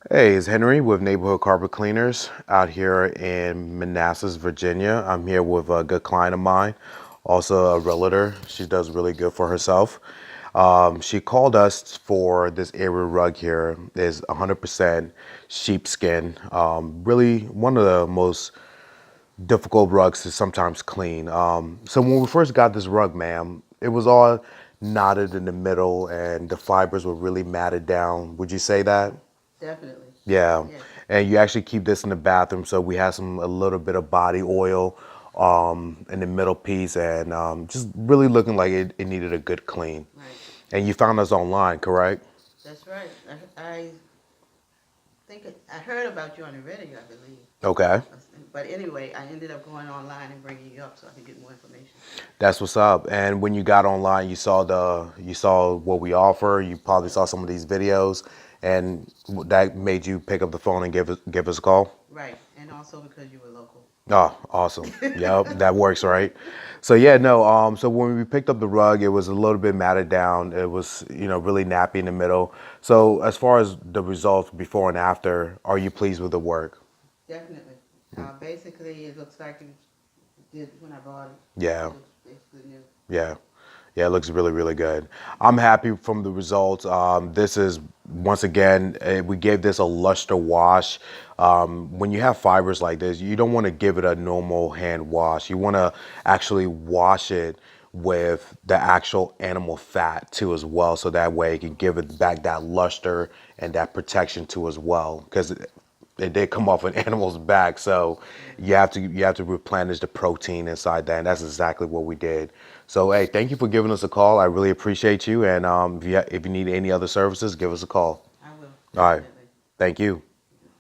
Hey, it's Henry with Neighborhood Carpet Cleaners out here in Manassas, Virginia. I'm here with a good client of mine, also a realtor. She does really good for herself. She called us for this area rug here. Is 100% sheepskin. Really one of the most difficult rugs to sometimes clean. So when we first got this rug, ma'am, it was all knotted in the middle and the fibers were really matted down. Would you say that? Definitely. Yeah, Yes. and you actually keep this in the bathroom, so we have a little bit of body oil in the middle piece, and just really looking like it needed a good clean. Right. And you found us online, correct? That's right. I I heard about you on the radio, I believe. Okay, But anyway, I ended up going online and bringing you up so I could get more information. that's what's up. And when you got online, you saw what we offer. You probably Yes. saw some of these videos, and that made you pick up the phone and give us a call. Right. And also because you were local. Oh, awesome. Yep, that works, right? So yeah, no, so when we picked up the rug, it was a little bit matted down. It was, really nappy in the middle. So as far as the results before and after, are you pleased with the work? Definitely. Basically, it looks like it did when I bought it. Yeah, It looks basically new. yeah. Yeah, it looks really, really good. I'm happy from the results. This is, once again, we gave this a luster wash. When you have fibers like this, you don't want to give it a normal hand wash. You want to actually wash it with the actual animal fat too as well, so that way it can give it back that luster and that protection too as well. Because it did come off an animal's back, so you have to replenish the protein inside that, and that's exactly what we did. So hey, thank you for giving us a call. I really appreciate you, and if you need any other services, give us a call. I will. All right, Definitely. thank you.